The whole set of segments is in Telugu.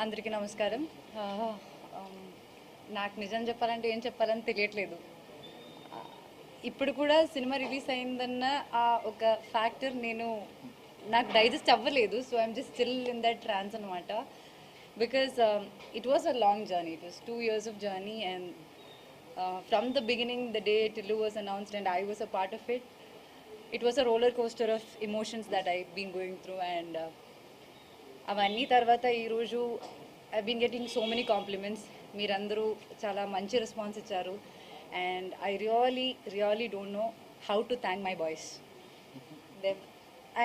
అందరికీ నమస్కారం. నాకు నిజం చెప్పాలంటే ఏం చెప్పాలని తెలియట్లేదు. ఇప్పుడు కూడా సినిమా రిలీజ్ అయిందన్న ఒక ఫ్యాక్టర్ నాకు డైజెస్ట్ అవ్వలేదు. So I'm just still in that trance అనమాట. Because it was a long journey. It was 2 years of journey, and from the beginning, the day Tillu was announced and I was a part of it, it was a roller coaster of emotions that I've been going through. And అవన్నీ తర్వాత ఈరోజు I been getting so many compliments. మీరందరూ చాలా మంచి రెస్పాన్స్ ఇచ్చారు. And I really don't know how to thank my boys.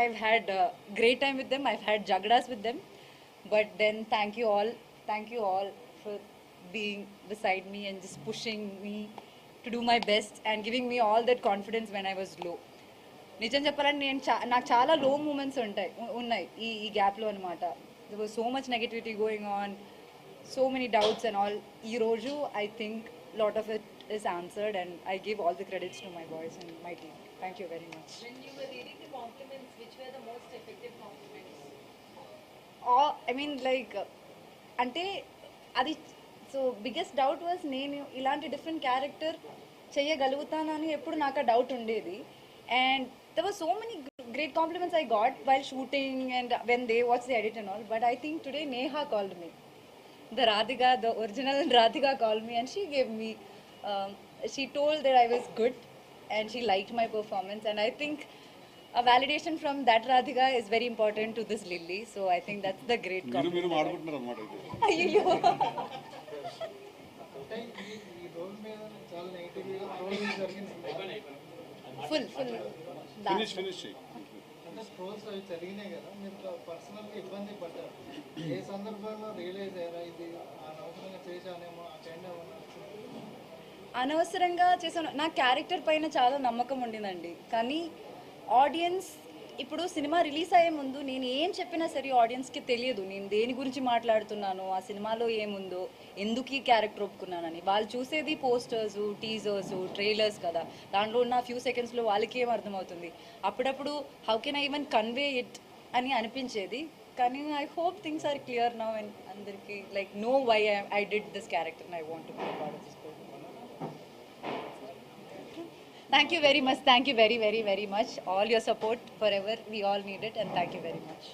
I've had a great time with them. I've had jagdas with them. But then thank you all for being beside me and just pushing me to do my best and giving me all that confidence when I was low. నిజం చెప్పాలంటే నాకు చాలా లో మూమెంట్స్ ఉన్నాయి ఈ గ్యాప్లో అనమాట. There was so much negativity going on, so many doubts and all. ఈరోజు I think lot of it is answered, and I give all the credits to my boys and my team. Thank you very much. When you were reading the compliments, which were the most effective compliments? I mean like అంటే అది సో బిగ్గెస్ట్ డౌట్ వాజ్ నేను ఇలాంటి డిఫరెంట్ క్యారెక్టర్ చేయగలుగుతానని ఎప్పుడు నాకు ఆ డౌట్ ఉండేది. And there were so many great compliments I got while shooting and when they watched the edit and all. But I think today Neha called me. The original Radhika called me, and she gave me, she told that I was good and she liked my performance. And I think a validation from that Radhika is very important to this Lily. So I think that's the great compliment. Ayyo. Full finish అంటే స్ట్రోల్స్ అవి జరిగినాయి కదా, మీరు పర్సనల్గా ఇబ్బంది పడ్డారు. ఏ సందర్భంలో రియలైజ్ అయ్యారా ఇది అనవసరంగా చేశానేమో ఆ కైండ్ అనవసరంగా చేశాను? నా క్యారెక్టర్ పైన చాలా నమ్మకం ఉండిందండి. కానీ ఆడియన్స్ ఇప్పుడు సినిమా రిలీజ్ అయ్యే ముందు నేను ఏం చెప్పినా సరే ఆడియన్స్కి తెలియదు నేను దేని గురించి మాట్లాడుతున్నాను, ఆ సినిమాలో ఏముందో, ఎందుకు ఈ క్యారెక్టర్ ఒప్పుకున్నానని. వాళ్ళు చూసేది పోస్టర్స్, టీజర్స్, ట్రైలర్స్ కదా. దాంట్లో ఉన్న ఫ్యూ సెకండ్స్లో వాళ్ళకి ఏం అర్థమవుతుంది. అప్పుడప్పుడు how can I even convey it అని అనిపించేది. కానీ I hope things are clear now and అందరికీ like know why I did this character and I want to be a part of this. Thank you very much. Thank you very, very, very much. All your support forever. We all need it, and thank you very much.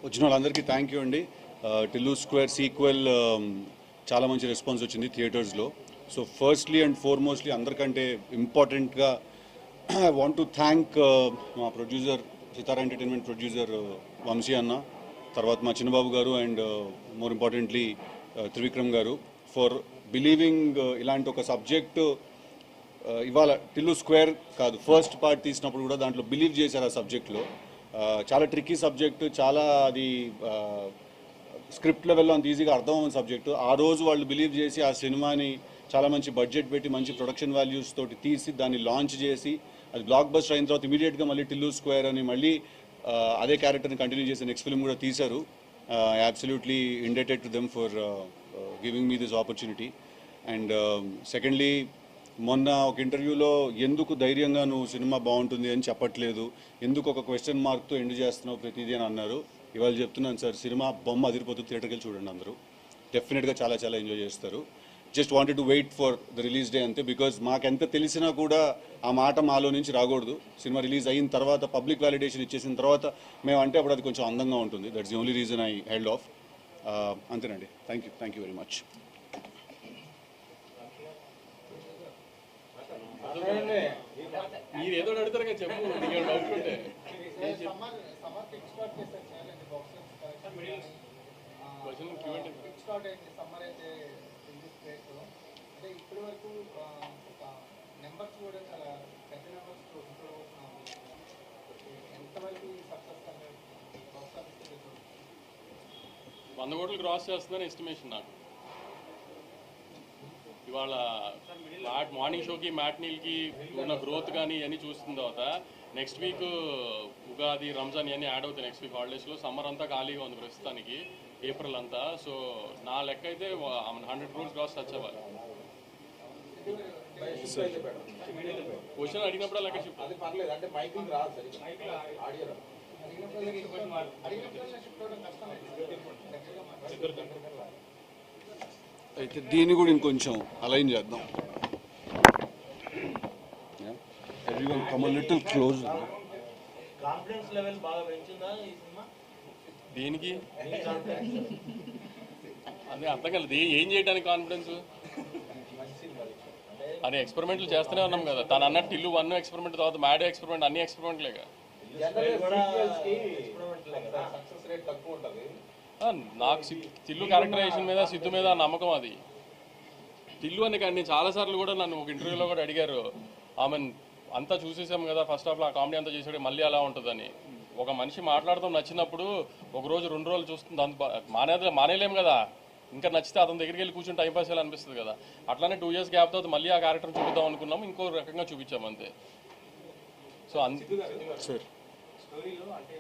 వచ్చిన వాళ్ళందరికీ థ్యాంక్ యూ అండి. టిల్లు స్క్వేర్ సీక్వెల్ చాలా మంచి రెస్పాన్స్ వచ్చింది థియేటర్స్లో. సో ఫస్ట్లీ అండ్ ఫార్మోస్ట్లీ అందరికంటే ఇంపార్టెంట్గా ఐ వాంట్ టు థ్యాంక్ మా ప్రొడ్యూసర్, సితారా ఎంటర్టైన్మెంట్ ప్రొడ్యూసర్ వంశీ అన్న, తర్వాత మా చిన్నబాబు గారు, అండ్ మోర్ ఇంపార్టెంట్లీ త్రివిక్రమ్ గారు ఫర్ బిలీవింగ్ ఇలాంటి ఒక సబ్జెక్టు ఇవాళ టిల్లు స్క్వేర్ కాదు ఫస్ట్ పార్ట్ తీసినప్పుడు కూడా దాంట్లో బిలీవ్ చేశారు ఆ సబ్జెక్ట్లో. చాలా ట్రిక్కీ సబ్జెక్టు, చాలా అది స్క్రిప్ట్ లెవెల్లో అంత ఈజీగా అర్థం అవ్వని సబ్జెక్టు. ఆ రోజు వాళ్ళు బిలీవ్ చేసి ఆ సినిమాని చాలా మంచి బడ్జెట్ పెట్టి మంచి ప్రొడక్షన్ వాల్యూస్ తోటి తీసి దాన్ని లాంచ్ చేసి అది బ్లాక్ బస్టర్ అయిన తర్వాత ఇమీడియట్గా మళ్ళీ టిల్లు స్క్వేర్ అని మళ్ళీ అదే క్యారెక్టర్ని కంటిన్యూ చేసి నెక్స్ట్ ఫిల్మ్ కూడా తీశారు. Absolutely indebted to them for giving me this opportunity. And secondly, మొన్న ఒక ఇంటర్వ్యూలో ఎందుకు ధైర్యంగా నువ్వు సినిమా బాగుంటుంది అని చెప్పట్లేదు, ఎందుకు ఒక క్వశ్చన్ మార్క్తో ఎండ్ చేస్తున్నావు ప్రతిదీ అని అన్నారు. ఇవాళ చెప్తున్నాను సార్, సినిమా బొమ్మ అదిరిపోతుంది, థియేటర్కి వెళ్ళి చూడండి అందరూ. డెఫినెట్గా చాలా చాలా ఎంజాయ్ చేస్తారు. Just wanted to wait for the release day అంతే. బికాజ్ మాకెంత తెలిసినా కూడా ఆ మాట మాలో నుంచి రాకూడదు. సినిమా రిలీజ్ అయిన తర్వాత పబ్లిక్ వాలిడేషన్ ఇచ్చేసిన తర్వాత మేము అంటే అప్పుడు అది కొంచెం అందంగా ఉంటుంది. That's the only reason I held off. అంతేనండి. Thank you very much. మీరు ఏదో అడుగుతారు కదా, చెప్పు. అంటే ఇప్పటి వరకు నెంబర్స్ కూడా చాలా పెద్ద నెంబర్స్ ఎంతవరకు సక్సెస్ అనేది 100 కోట్లు క్రాస్ చేస్తుందని ఎస్టిమేషన్ నాకు. ఇవాళ మార్నింగ్ షోకి మ్యాట్నీల్కి ఉన్న గ్రోత్ కానీ ఇవన్నీ చూసిన తర్వాత నెక్స్ట్ వీక్ ఉగాది, రంజాన్ ఇవన్నీ యాడ్ అవుతాయి. నెక్స్ట్ వీక్ హాలిడేస్లో సమ్మర్ అంతా ఖాళీగా ఉంది ప్రస్తుతానికి, ఏప్రిల్ అంతా. సో నా లెక్క అయితే 100 crores క్రాస్ టచ్ అవ్వాలి. క్వశ్చన్ అడిగినప్పుడు అలాగే షిఫ్ట్ అది పర్లేదు అంటే మైకింగ్ రాదు సరిగ్గా ఆడియో రాదు. అయితే దీన్ని కూడా ఇంకొంచెం అలైన్ చేద్దాం. Everyone come little close. Confidence level బాగా పెంచిందా ఈ సినిమా? దేనికి అదే అర్థం కాలేదు. ఏం చేయడానికి కాన్ఫిడెన్స్? అని ఎక్స్పెరిమెంట్లు చేస్తూనే ఉన్నాం కదా. తను అన్నట్టు ఇల్లు 1 ఎక్స్పెరిమెంట్, తర్వాత మ్యాడ్ ఎక్స్పెరిమెంట్, అన్ని ఎక్స్పెరిమెంట్లేగా. సక్సెస్ రేట్ తక్కువ ఉంటుంది. నాకు తిల్లు క్యారెక్టరైజేషన్ మీద, సిద్ధు మీద నమ్మకం. అది తిల్లు అని కానీ చాలాసార్లు కూడా నన్ను ఒక ఇంటర్వ్యూలో కూడా అడిగారు, ఆమె అంతా చూసేసాం కదా ఫస్ట్ హాఫ్లో ఆ కామెడీ అంతా చేసాడు, మళ్ళీ అలా ఉంటుందని. ఒక మనిషి మాట్లాడతాం నచ్చినప్పుడు ఒక రోజు 2 రోజులు చూస్తుంది, అంత మానేలేం కదా. ఇంకా నచ్చితే అతని దగ్గరికి వెళ్ళి కూర్చొని టైం పాస్ చేయాలి అనిపిస్తుంది కదా. అట్లానే 2 years గ్యాప్ తర్వాత మళ్ళీ ఆ క్యారెక్టర్ చూపిద్దాం అనుకున్నాం, ఇంకో రకంగా చూపించాం అంతే. సో సార్ స్టోరీలో అంటే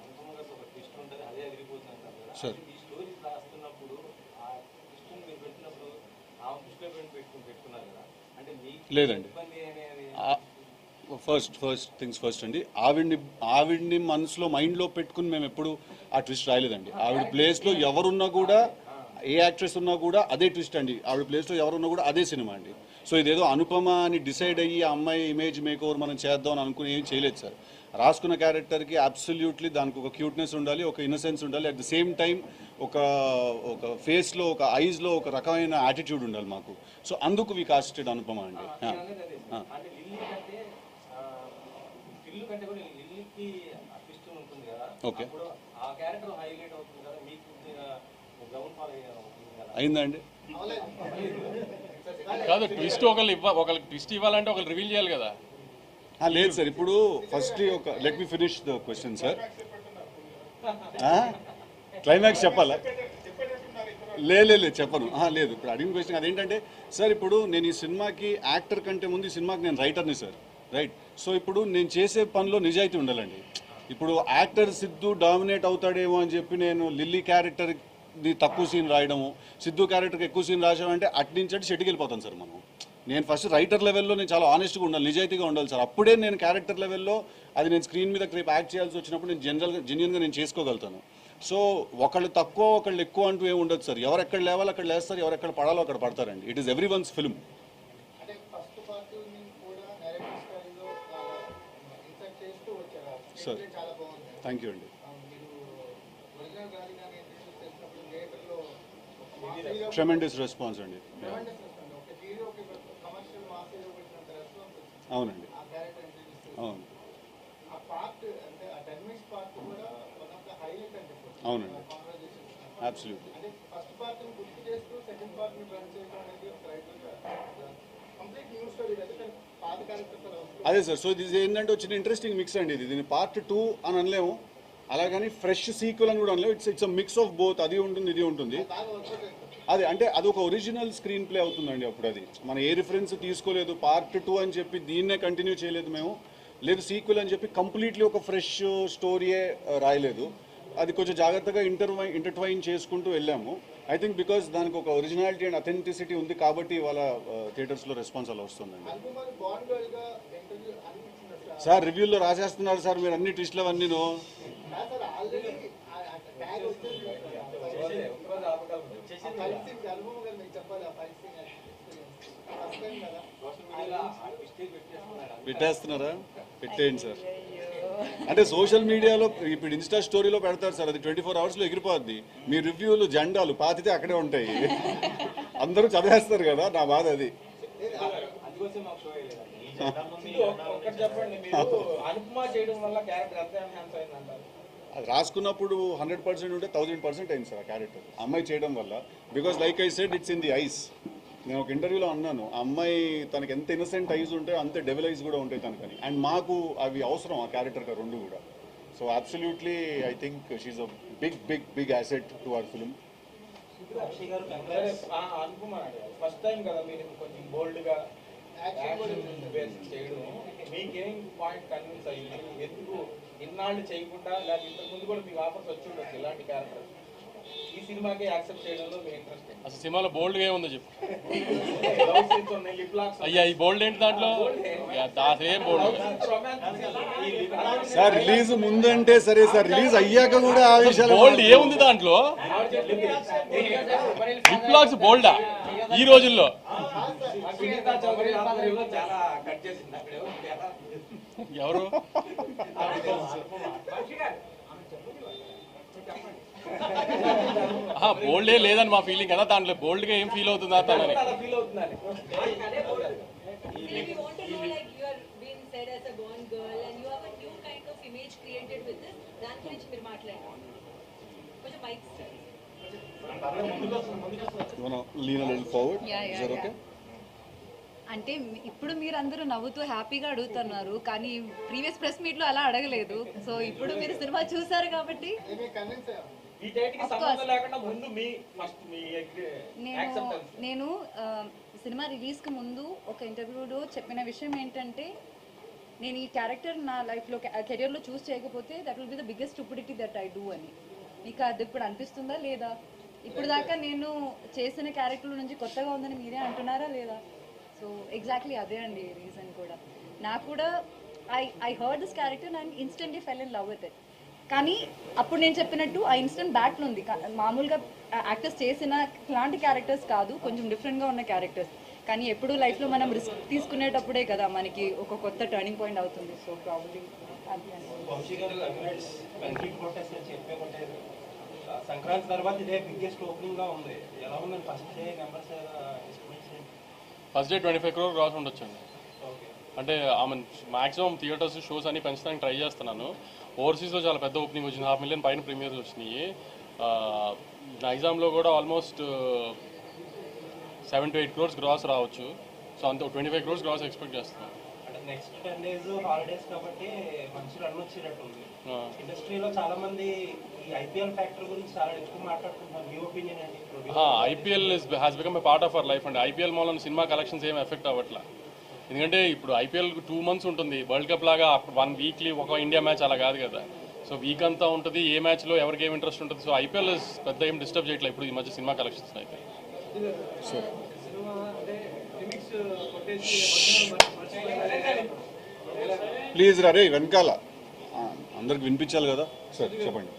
అనుపమగా ఒక ట్విస్ట్ ఉంటుంది, అదే అదిరిపోతుంది అంటారు కదా. సార్ ఈ స్టోరీ రాస్తున్నప్పుడు ఆ ట్విస్ట్ మీరు పెట్టినప్పుడు ఆ దృష్టిలో పెట్టుకున్నారు కదా, అంటే మీకు లేదండి. ఇబ్బంది అనేది ఫస్ట్ థింగ్స్ ఫస్ట్ అండి, ఆవిడ్ని మనసులో మైండ్లో పెట్టుకుని మేము ఎప్పుడు ఆ ట్విస్ట్ రాయలేదండి. ఆవిడ ప్లేస్లో ఎవరున్నా కూడా, ఏ యాక్ట్రెస్ ఉన్నా కూడా అదే ట్విస్ట్ అండి. ఆవిడ ప్లేస్లో ఎవరున్నా కూడా అదే సినిమా అండి. సో ఇదేదో అనుపమ అని డిసైడ్ అయ్యి ఆ అమ్మాయి ఇమేజ్ మేక్ ఓవర్ మనం చేద్దాం అని అనుకుని ఏం చేయలేదు సార్. రాసుకున్న క్యారెక్టర్కి అబ్సల్యూట్లీ దానికి ఒక క్యూట్నెస్ ఉండాలి, ఒక ఇన్నసెన్స్ ఉండాలి, అట్ ద సేమ్ టైం ఒక ఫేస్లో, ఒక ఐస్లో ఒక రకమైన యాటిట్యూడ్ ఉండాలి మాకు. సో అందుకు వి కాస్టెడ్ అనుపమ అండి. అంటే లిల్లీ కంటే టిల్లు కంటే కూడా లిల్లీకి ట్విస్ట్ ఉంటుంది కదా, ఓకే అప్పుడు ఆ క్యారెక్టర్ హైలైట్ అవుతుంది కదా, మీకు గ్రౌండ్ ఫాలో అవుతుంది కదా. అయిందండి. కాదు, ట్విస్ట్ ఒకరికి ట్విస్ట్ ఇవ్వాలంటే ఒకరు రివీల్ చేయాలి కదా. లేదు సార్, ఇప్పుడు ఫస్ట్ ఒక let me finish the question sir. Climax చెప్పాలా? లేదు చెప్పను. లేదు, ఇప్పుడు అడిగిన క్వశ్చన్ అదేంటంటే సార్, ఇప్పుడు నేను ఈ సినిమాకి యాక్టర్ కంటే ముందు ఈ సినిమాకి నేను రైటర్ని సార్, రైట్? సో ఇప్పుడు నేను చేసే పనిలో నిజాయితీ ఉండాలండి. ఇప్పుడు యాక్టర్ సిద్ధు డామినేట్ అవుతాడేమో అని చెప్పి నేను లిల్లీ క్యారెక్టర్ని తక్కువ సీన్ రాయడము, సిద్ధు క్యారెక్టర్కి ఎక్కువ సీన్ రాసామంటే అట్నుంచి షెట్కి వెళ్ళిపోతాను సార్ మనం. నేను ఫస్ట్ రైటర్ లెవెల్లో నేను చాలా ఆనెస్ట్గా ఉండాలి, నిజాయితీగా ఉండాలి సార్. అప్పుడే నేను క్యారెక్టర్ లెవెల్లో అది నేను స్క్రీన్ మీద రేపు యాక్ట్ చేయాల్సి వచ్చినప్పుడు నేను జెన్యున్గా నేను చేసుకోగలుగుతాను. సో ఒకళ్ళు తక్కువ ఒకళ్ళు ఎక్కువ అంటూ ఏమి ఉండదు సార్. ఎవరు ఎక్కడ లేవాలో అక్కడ లేస్తారు, ఎవరు ఎక్కడ పడాలో అక్కడ పడతారండి. It is everyone's film. అంటే ఫస్ట్ పార్ట్ కూడా నేరేటివ్ స్టైల్లో ఇన్సర్ట్ చేస్తూ వచ్చారు. సార్ చాలా బాగుంది. థ్యాంక్ యూ అండి. మీరు ఒరిజినల్ గాలి కానీ ఇంట్రడ్యూస్ చేసినప్పుడు థియేటర్లో ట్రెమెండస్ రెస్పాన్స్ అండి. ఒక హీరోకి కమర్షియల్ మాస్ హీరో పెట్టినంత రెస్పాన్స్ వచ్చింది. అవునండి, ఆ క్యారెక్టర్ ఇంట్రడ్యూస్ అవును, ఆ పార్ట్ అంటే ఆ 10 minutes పార్ట్ కూడా వన్ ఆఫ్ ద హైలైట్ అని చెప్పొచ్చు. అవునండి, కాన్వర్జేషన్ అబ్సల్యూట్లీ. అంటే ఫస్ట్ పార్ట్ని గుర్తు చేస్తూ సెకండ్ పార్ట్ని రన్ చేయడం అనేది ఒక రైటర్గా కంప్లీట్ న్యూ స్టోరీ కదా, పాత క్యారెక్టర్ అవసరం. అదే సార్. సో ఇది ఏంటంటే వచ్చిన ఇంట్రెస్టింగ్ మిక్స్ అండి. దీన్ని పార్ట్ 2 అని అనలేము, అలాగని ఫ్రెష్ సీక్వెల్ అని కూడా అనలేము. It's mix of both. అది ఉంటుంది, ఇది ఉంటుంది. బాగా వర్కౌట్ అవుతుంది. అదే అంటే అది ఒక ఒరిజినల్ స్క్రీన్ ప్లే అవుతుందండి. అప్పుడు అది మనం ఏ రిఫరెన్స్ తీసుకోలేదు, పార్ట్ 2 అని చెప్పి దీన్నే కంటిన్యూ చేయలేదు మేము, లేదు సీక్వెల్ అని చెప్పి కంప్లీట్లీ ఒక ఫ్రెష్ స్టోరీయే రాయలేదు. అది కొంచెం జాగ్రత్తగా ఇంటర్ట్వైన్ చేసుకుంటూ వెళ్ళాము. ఐ థింక్ బికాస్ దానికి ఒక ఒరిజినాలిటీ అండ్ అథెంటిసిటీ ఉంది కాబట్టి ఇవాళ థియేటర్స్లో రెస్పాన్స్ అలా వస్తుందండి. అనుకుమార్ బాండ్ గర్ల్గా ఇంటర్వ్యూ అనిపించింది సార్ రివ్యూల్లో రాసేస్తున్నారు సార్ మీరు అన్ని ట్విస్ట్లు అవన్నీ. సార్ ఆల్రెడీ ట్యాగ్ వచ్చేసి ఫైట్ సీన్ అనుభవం గారు మీకు చెప్పాలి. ఆ ఫైట్ సీన్ ఫస్ట్ టైం కదా సోషల్ మీడియాలో ఆ మిస్టేక్ పెట్టేస్తున్నారు. పెట్టేస్తున్నారా? పెట్టేయండి సార్. అంటే సోషల్ మీడియాలో ఇప్పుడు ఇన్స్టా స్టోరీలో పెడతారు సార్, అది 24 hours ఎగిరిపోద్ది. మీ రివ్యూలు జెండాలు పాతితే అక్కడే ఉంటాయి, అందరూ చదివేస్తారు కదా. నా బాధ అది. అందుకోసం మాకు షో ఒక్కటి చెప్పండి, మీరు అనుపమ చేయడం వల్ల క్యారెక్టర్ ఎంత ఎన్హాన్స్ అయిందంటారు? అది రాసుకున్నప్పుడు 100% ఉంటే 1000% అయింది సార్ ఆ క్యారెక్టర్ అమ్మాయి చేయడం వల్ల. Because like I said it's in the ice. నేను ఒక ఇంటర్వ్యూలో అన్నాను, ఆ అమ్మాయి తనకి ఎంత ఇన్నసెంట్ ఐస్ ఉంటే అంతే డెవిల్ ఐస్ కూడా ఉంటాయి తనకని. అండ్ మాకు అవి అవసరం ఆ క్యారెక్టర్కి రెండు కూడా. So absolutely I think she's a big asset to our film. Anupama first time కదా మీరు కొంచెం బోల్డ్గా యాక్షన్ చేయడం, మీకేం పాయింట్ కన్విన్స్ అయ్యింది? ఎందుకు ఇన్నాళ్ళు చేయకుండా, లేదా ఇంతకు ముందు కూడా మీకు ఆఫర్స్ వచ్చి ఉండొచ్చు ఇలాంటి క్యారెక్టర్? ఈ సినిమాకి యాక్సెప్ట్ చేయడంలో మీ ఇంట్రెస్ట్ అసలు సినిమాలో బోల్డ్గా ఏముందో చెప్పు. లవ్ సీన్స్ ఉన్నాయి, లిప్ లాక్స్ అయ్యా ఈ బోల్డ్ ఏంటి దాంట్లో? అసలేం బోల్డ్. సార్ రిలీజ్ ముందంటే సరే సార్, రిలీజ్ అయ్యాక కూడా ఆ విషయాలు బోల్డ్ ఏముంది దాంట్లో? లిప్ లాక్స్ బోల్డా ఈ రోజుల్లో? సునీతా చౌదరి ఆధ్వర్యంలో చాలా కట్ చేసింది అక్కడ ఎవరు? బోల్డే లేదని మా ఫీలింగ్ కదా, దాంట్లో బోల్డ్గా ఏం ఫీల్ అవుతుందా తనని? ఫీల్ అవుతున్నారు. We want to know, like, you are being said as a born girl and you have a new kind of image created with this. దాని గురించి మీరు మాట్లాడండి. కొంచెం mic lean little forward. Yeah, is yeah, that okay? yeah. అంటే ఇప్పుడు మీరు అందరూ నవ్వుతూ హ్యాపీగా అడుగుతున్నారు, కానీ ప్రీవియస్ ప్రెస్ మీట్లో అలా అడగలేదు. సో ఇప్పుడు మీరు సినిమా చూసారు కాబట్టి ఈ డేట్ కి సంబంధం లేకుండా ముందు మీ ఫస్ట్ మీ నేను యాక్సెప్టెన్స్ నేను సినిమా రిలీజ్కి ముందు ఒక ఇంటర్వ్యూలో చెప్పిన విషయం ఏంటంటే, నేను ఈ క్యారెక్టర్ నా లైఫ్లో కెరియర్లో చూస్ చేయకపోతే that will be the biggest stupidity that I do అని. మీకు అది ఇప్పుడు అనిపిస్తుందా లేదా? ఇప్పుడు దాకా నేను చేసిన క్యారెక్టర్ నుంచి కొత్తగా ఉందని మీరే అంటున్నారా లేదా? సో ఎగ్జాక్ట్లీ అదే అండి రీజన్ కూడా. నాకు కూడా I heard this character and instantly fell in love with it. కానీ అప్పుడు నేను చెప్పినట్టు ఆ ఇన్స్టెంట్ బ్యాక్లో ఉంది. మామూలుగా యాక్టర్స్ చేసిన ఇలాంటి క్యారెక్టర్స్ కాదు, కొంచెం డిఫరెంట్గా ఉన్న క్యారెక్టర్స్. కానీ ఎప్పుడు లైఫ్లో మనం రిస్క్ తీసుకునేటప్పుడే కదా మనకి ఒక కొత్త టర్నింగ్ పాయింట్ అవుతుంది. సో ప్రాబ్లీ వంశీ గారు కంప్లీట్ కొట్టేసి చెప్పే కొట్టేది. సంక్రాంతి తర్వాత ఇదే బిగ్గెస్ట్ ఓపెనింగ్ గా ఉంది. ఎలా ఉందండి first day numbers? First day 25 crore cross ఉండొచ్చండి. అంటే ఆమె మాక్సిమం థియేటర్స్ షోస్ అన్ని పెంచడానికి ట్రై చేస్తున్నాను. ఓవర్సీస్లో చాలా పెద్ద ఓపెనింగ్ వచ్చింది, 500,000 పైన ప్రీమియర్స్ వచ్చినాయి. నైజాంలో కూడా ఆల్మోస్ట్ 7 to 8 crores గ్రాస్ రావచ్చు. సో అంత 25 crores గ్రాస్ ఎక్స్పెక్ట్ చేస్తున్నాను. అంటే నెక్స్ట్ 10 days హాలిడేస్ కాబట్టి మంచి రన్ వచ్చేటట్టు ఉంది. ఇండస్ట్రీలో చాలా మంది ఈ ఐపీఎల్ ఫ్యాక్టర్ గురించి చాలా ఎక్కువ మాట్లాడుకుంటున్నారు. మీ ఒపీనియన్ ఏంటి? IPL has become a part of our life అండి. ఐపీఎల్ మూలన సినిమా కలెక్షన్స్ ఏం ఎఫెక్ట్ అవ్వట్లా. ఎందుకంటే ఇప్పుడు ఐపీఎల్ 2 months ఉంటుంది. వరల్డ్ కప్ లాగా 1 weekly ఒక ఇండియా మ్యాచ్ అలా కాదు కదా. సో వీక్ అంతా ఉంటుంది, ఏ మ్యాచ్లో ఎవరికి ఏం ఇంట్రెస్ట్ ఉంటుంది. సో ఐపీఎల్ పెద్ద ఏం డిస్టర్బ్ చేయట్లేదు ఇప్పుడు ఈ మధ్య సినిమా కలెక్షన్స్ అయితే. ప్లీజ్ రే వెనకాల అందరికి వినిపించాలి కదా సార్, చెప్పండి.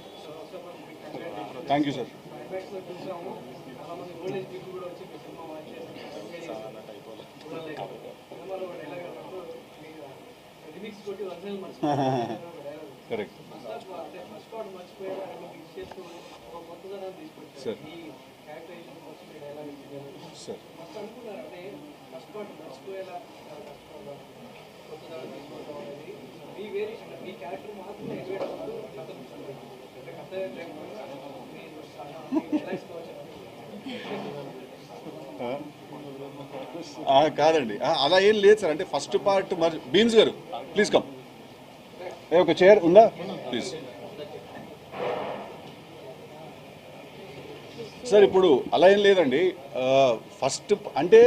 Thank you sir. Correct sir. Sir కాదండి, అలా ఏం లేదు సార్. అంటే ఫస్ట్ పార్ట్ మరి బీన్స్ గారు ప్లీజ్ కమ్. ఒక చైర్ ఉందా ప్లీజ్ సార్. ఇప్పుడు అలా ఏం లేదండి. ఫస్ట్ అంటే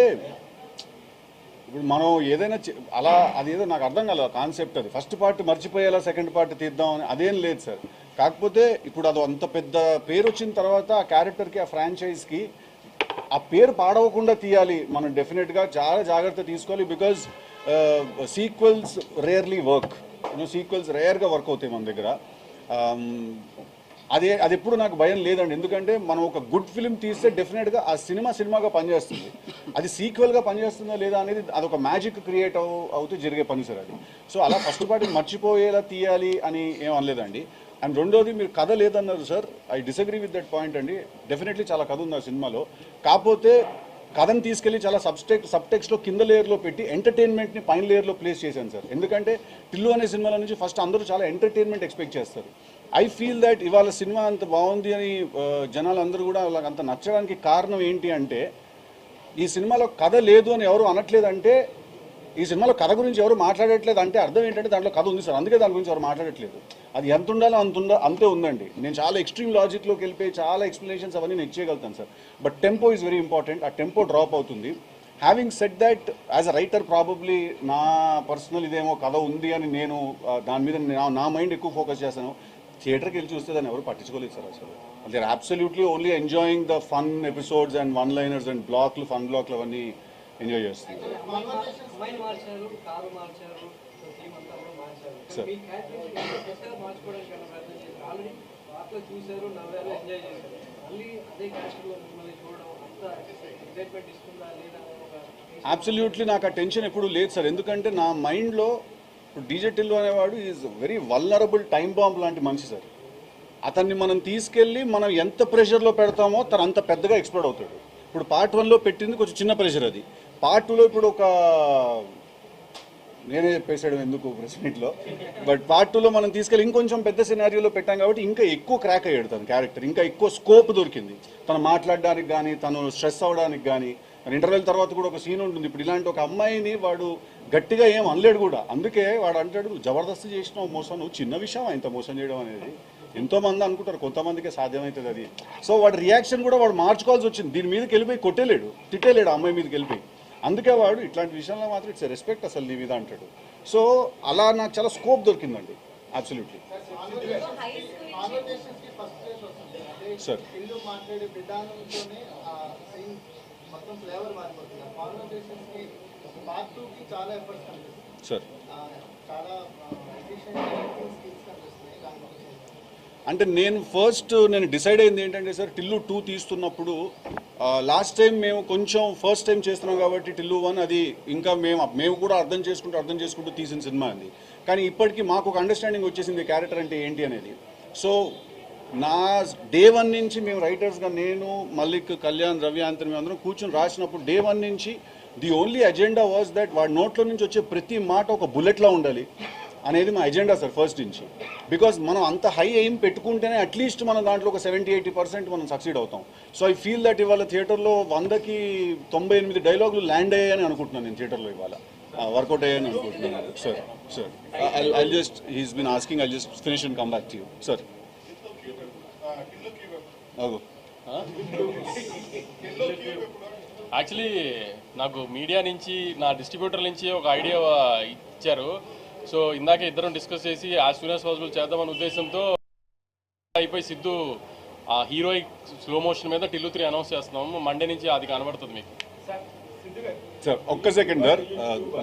ఇప్పుడు మనం ఏదైనా అలా అదేదో నాకు అర్థం కాలేదు కాన్సెప్ట్. అది ఫస్ట్ పార్ట్ మర్చిపోయేలా సెకండ్ పార్ట్ తీద్దాం అని అదేం లేదు సార్. కాకపోతే ఇప్పుడు అది అంత పెద్ద పేరు వచ్చిన తర్వాత ఆ క్యారెక్టర్కి ఆ ఫ్రాంచైజ్కి ఆ పేరు పాడవకుండా తీయాలి. మనం డెఫినెట్గా చాలా జాగ్రత్త తీసుకోవాలి. Because sequels rarely work, sequels రేర్గా వర్క్ అవుతాయి మన దగ్గర. అది ఎప్పుడు నాకు భయం లేదండి. ఎందుకంటే మనం ఒక గుడ్ ఫిలిం తీస్తే డెఫినెట్గా ఆ సినిమాగా పనిచేస్తుంది. అది సీక్వెల్గా పనిచేస్తుందా లేదా అనేది అదొక మ్యాజిక్ క్రియేట్ అవుతూ జరిగే పని సార్ అది. సో అలా ఫస్ట్ పార్టీ మర్చిపోయేలా తీయాలి అని ఏం అనలేదండి. అండ్ రెండోది మీరు కథ లేదన్నారు sir, I disagree with that point అండి. డెఫినెట్లీ చాలా కథ ఉంది ఆ సినిమాలో. కాకపోతే కథను తీసుకెళ్ళి చాలా సబ్టెక్స్లో కింద లేయర్లో పెట్టి ఎంటర్టైన్మెంట్ని పైన లేయర్లో ప్లేస్ చేశాను సార్. ఎందుకంటే టిల్లు అనే సినిమాల నుంచి ఫస్ట్ అందరూ చాలా ఎంటర్టైన్మెంట్ ఎక్స్పెక్ట్ చేస్తారు. ఐ ఫీల్ దట్ ఇవాళ సినిమా అంత బాగుంది అని జనాలు అందరూ కూడా వాళ్ళకి అంత నచ్చడానికి కారణం ఏంటి అంటే, ఈ సినిమాలో కథ లేదు అని ఎవరు అనట్లేదంటే, ఈ సినిమాలో కథ గురించి ఎవరు మాట్లాడట్లేదు అంటే అర్థం ఏంటంటే దాంట్లో కథ ఉంది సార్. అందుకే దాని గురించి ఎవరు మాట్లాడట్లేదు. అది ఎంత ఉండాలో అంతే ఉందండి. నేను చాలా ఎక్స్ట్రీమ్ లాజిక్లోకి వెళ్ళిపోయి చాలా ఎక్స్ప్లెనేషన్స్ అవన్నీ నేను ఇచ్చేయగలుగుతాను sir. But tempo is very important. ఆ టెంపో డ్రాప్ అవుతుంది. Having said that, as a writer probably నా పర్సనల్ ఇదేమో కథ ఉంది అని నేను దాని మీద నా మైండ్ ఎక్కువ ఫోకస్ చేస్తాను. థియేటర్కి వెళ్ళి చూస్తే దాన్ని ఎవరు పట్టించుకోలేదు సార్ అసలు. They are absolutely only enjoying the fun episodes and one liners and fun బ్లాక్లు అవన్నీ ఎంజాయ్ చేస్తుంది. అమ్మాయిని మార్చారు, కారు మార్చారు, టీం అంతా కూడా మార్చారు. Sir. మీ క్యారెక్టర్ కొత్తగా మార్చుకోవడానికి ఏమైనా ప్రయత్నం చేశారు? ఆల్రెడీ పాటలో చూశారు, నవ్వారు, ఎంజాయ్ చేశారు. మళ్ళీ అదే క్యారెక్టర్లో మిమ్మల్ని చూడడం అంత ఎక్సైట్మెంట్ ఇస్తుందా లేదా అనే ఒక అబ్సల్యూట్లీ నాకు ఆ టెన్షన్ ఎప్పుడు లేదు సార్. ఎందుకంటే నా మైండ్లో ఇప్పుడు డీజే టిల్లు అనేవాడు is very vulnerable time bomb లాంటి మనిషి సార్. అతన్ని మనం తీసుకెళ్ళి మనం ఎంత ప్రెషర్లో పెడతామో తను అంత పెద్దగా ఎక్స్ప్లోడ్ అవుతాడు. ఇప్పుడు పార్ట్ 1లో పెట్టింది కొంచెం చిన్న ప్రెషర్, అది పార్ట్ 2లో ఇప్పుడు ఒక నేనే చెప్పేసాడు ఎందుకు ప్రెస్ మీట్లో, బట్ పార్ట్ 2లో మనం తీసుకెళ్ళి ఇంకొంచెం పెద్ద సినారియోలో పెట్టాం కాబట్టి ఇంకా ఎక్కువ క్రాక్ అయ్యాడు తన క్యారెక్టర్, ఇంకా ఎక్కువ స్కోప్ దొరికింది తను మాట్లాడడానికి కానీ తను స్ట్రెస్ అవ్వడానికి కానీ. ఇంటర్వెల్ తర్వాత కూడా ఒక సీన్ ఉంటుంది, ఇప్పుడు ఇలాంటి ఒక అమ్మాయిని వాడు గట్టిగా ఏం అనలేడు కూడా, అందుకే వాడు అంటాడు జబర్దస్త్ చేసినావు మోసం, నువ్వు చిన్న విషయం ఇంత మోసం చేయడం అనేది. ఎంతోమంది అనుకుంటారు, కొంతమందికే సాధ్యమవుతుంది అది. సో వాడి రియాక్షన్ కూడా వాడు మార్చుకోవాల్సి వచ్చింది, దీని మీదకి వెళ్ళిపోయి కొట్టేలేడు, తిట్టేలేడు ఆ అమ్మాయి మీదకి వెళ్ళిపోయి. అందుకే వాడు ఇట్లాంటి విషయంలో మాత్రం ఇట్స్ రెస్పెక్ట్ అసలు నీ మీద అంటాడు. సో అలా నాకు చాలా స్కోప్ దొరికిందండి అబ్సల్యూట్లీ. కాన్వర్జేషన్స్కి ఫస్ట్ ప్లేస్ వస్తుంది. అదే సార్. ఇల్లు మాట్లాడే విధానంతోనే ఆ సీన్ మొత్తం ఫ్లేవర్ మారిపోతుంది. ఆ కాన్వర్జేషన్స్కి పార్ట్ 2కి చాలా ఎఫర్ట్స్ కనిపిస్తుంది. సార్ చాలా ఎఫిషియెంట్ స్కిల్స్ కనిపిస్తున్నాయి దాని గురించి. అంటే నేను డిసైడ్ అయింది ఏంటంటే సార్, టిల్లు 2 తీస్తున్నప్పుడు లాస్ట్ టైం మేము కొంచెం ఫస్ట్ టైం చేస్తున్నాం కాబట్టి టిల్లు 1 అది ఇంకా మేము కూడా అర్థం చేసుకుంటూ తీసిన సినిమా అది. కానీ ఇప్పటికీ మాకు ఒక అండర్స్టాండింగ్ వచ్చేసింది క్యారెక్టర్ అంటే ఏంటి అనేది. సో నా డే 1 నుంచి మేము రైటర్స్గా నేను, మల్లిక్, కళ్యాణ్, రవి, ఆంతని మేము అందరం కూర్చొని రాసినప్పుడు డే 1 నుంచి the only agenda was that వాడి నోట్లో నుంచి వచ్చే ప్రతి మాట ఒక బుల్లెట్లా ఉండాలి అనేది మా ఎజెండా సార్ ఫస్ట్ నుంచి. బికాజ్ మనం అంత హై ఎయిమ్ పెట్టుకుంటేనే అట్లీస్ట్ మనం దాంట్లో ఒక 70-80% మనం సక్సీడ్ అవుతాం. సో ఐ ఫీల్ దట్ ఇవాళ థియేటర్లో 100కి 98 డైలాగులు ల్యాండ్ అయ్యాయని అనుకుంటున్నాను నేను థియేటర్లో ఇవాళ వర్కౌట్ అయ్యాయని అనుకుంటున్నాను sir. Sir I just he's been asking, I just finish and come back to you sir. Actually నాకు మీడియా నుంచి నా డిస్ట్రిబ్యూటర్ నుంచి ఒక ఐడియా ఇచ్చారు. సో ఇందాక ఇద్దరం డిస్కస్ చేసి యాజ్ సూన్ యాజ్ పాసిబుల్ చేద్దామనే ఉద్దేశంతో అయిపోయి సిద్ధు ఆ హీరోయిక్ స్లో మోషన్ మీద టిల్లు 3 అనౌన్స్ చేస్తున్నాము. మండే నుంచి అది కనబడుతుంది మీకు. సార్ ఒక్క సెకండ్ సార్,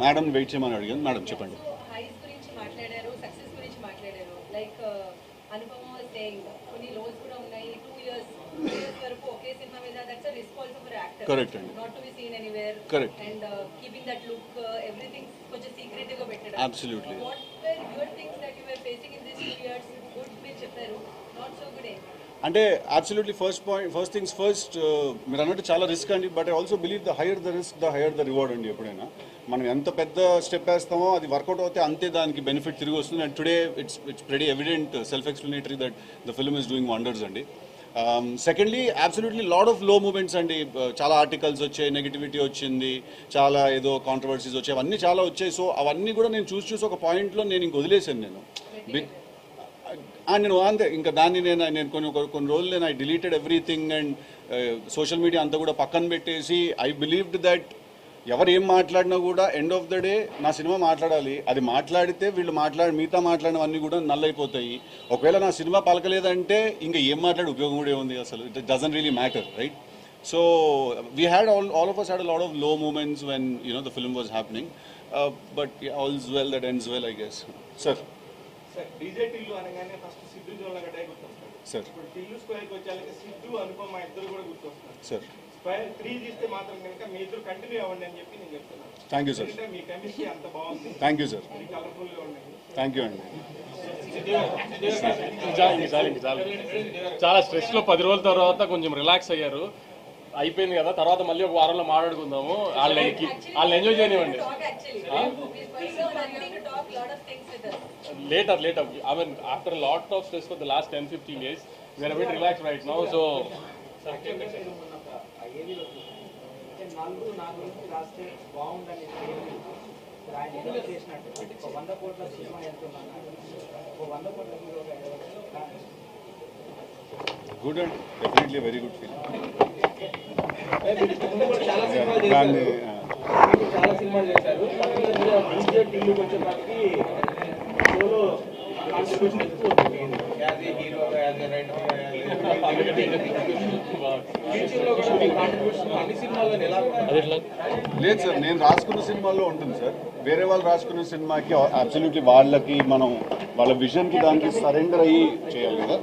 మేడం వెయిట్ చేయమని అడిగాను. మేడం చెప్పండి. హైస్ గురించి మాట్లాడారు, సక్సెస్ గురించి మాట్లాడారు. లైక్ అనుపమ సేయింగ్ కొన్ని లోస్ కూడా ఉన్నాయి. 2 years వరకు ఒకే సినిమా మీద that's a risk also for actor. Correct అండి. Not to be seen anywhere. Correct. And keeping that look everything కొంచెం సీక్రెట్ గా పెట్టడం. Absolutely. What were your things that you were facing in this 2 years? Good మీరు చెప్పారు, నాట్ సో గుడ్. అంటే అబ్సల్యూట్లీ ఫస్ట్ థింగ్స్ ఫస్ట్, మీరు అన్నట్టు చాలా రిస్క్ అండి. But I also believe the higher the risk the higher the reward అండి. ఎప్పుడైనా మనం ఎంత పెద్ద స్టెప్ వేస్తామో అది వర్కౌట్ అవుతే అంతే దానికి బెనిఫిట్ తిరిగి వస్తుంది. And today it's very evident, self explanatory that the film is doing wonders అండి. సెకండ్లీ అబ్సల్యూట్లీ లాట్ ఆఫ్ లో మూమెంట్స్ అండి. చాలా ఆర్టికల్స్ వచ్చాయి, నెగిటివిటీ వచ్చింది, చాలా ఏదో కాంట్రవర్సీస్ వచ్చాయి, అవన్నీ చాలా వచ్చాయి. సో అవన్నీ కూడా నేను చూసి ఒక పాయింట్లో నేను ఇంక వదిలేసాను. నేను అంతే ఇంకా దాన్ని నేను కొన్ని రోజులు నేను I deleted everything and social media అంతా కూడా పక్కన పెట్టేసి ఐ బిలీవ్డ్ దట్ ఎవరు ఏం మాట్లాడినా కూడా ఎండ్ ఆఫ్ ద డే నా సినిమా మాట్లాడాలి. అది మాట్లాడితే వీళ్ళు మిగతా మాట్లాడినవన్నీ కూడా నల్లైపోతాయి. ఒకవేళ నా సినిమా పలకలేదంటే ఇంకా ఏం మాట్లాడే ఉపయోగం కూడా ఏముంది అసలు. It doesn't really matter, right? So we had all of us had a lot of low moments when the film was happening, but all's well that ends well, I guess. Sir. Sir DJ Tillu అనగానే ఫస్ట్ సిద్ధు జోలగడ్డ గుర్తొస్తాడు సార్. ఇప్పుడు టిల్లు స్క్వేర్కి వచ్చాక సిద్ధు అనుపమ ఇద్దరు కూడా గుర్తొస్తున్నారు. సార్ స్క్వేర్ 3 తీస్తే మాత్రం కనుక మీ ఇద్దరు కంటిన్యూ అవ్వండి అని చెప్పి నేను చెప్తున్నాను. Thank you sir. ఎందుకంటే మీ కెమిస్ట్రీ అంత బాగుంది. Thank you sir. మీ కలర్ఫుల్గా ఉన్నాయి. థ్యాంక్ యూ అండి. చాలా స్ట్రెస్లో 10 రోజుల తర్వాత కొంచెం రిలాక్స్ అయ్యారు, అయిపోయింది కదా. తర్వాత మళ్ళీ ఒక వారంలో మాట్లాడుకుందాము. వాళ్ళని ఎంజాయ్ చేయనివ్వండి. Later. I mean, after a lot of stress for the last 10-15 days, we are a bit relaxed right now. So, నలుగురు నా గురించి రాస్తే బాగుందని ఆయన ఏదో చేసినట్టు 100 కోట్ల సినిమా వెళ్తున్నాను, 100 కోట్ల హీరోగా good and definitely very good feeling. చాలా సినిమాలు చేశారు. డీజే టిల్లుకి వచ్చేపాటికి సోలో కాంట్రిబ్యూషన్ ఎక్కువ ఉంటుంది. యాజ్ ఏ హీరోగా, యాజ్ ఏ రైటర్గా, ఫ్యూచర్లో కూడా మీ కాంట్రిబ్యూషన్ అన్ని సినిమాల్లో ఎలా ఉంటుంది? లేదు సార్, నేను రాసుకున్న సినిమాల్లో ఉంటుంది సార్. వేరే వాళ్ళు రాసుకున్న సినిమాకి అబ్సల్యూట్లీ వాళ్ళకి మనం వాళ్ళ విజన్కి దానికి సరెండర్ అయ్యి చేయాలి కదా.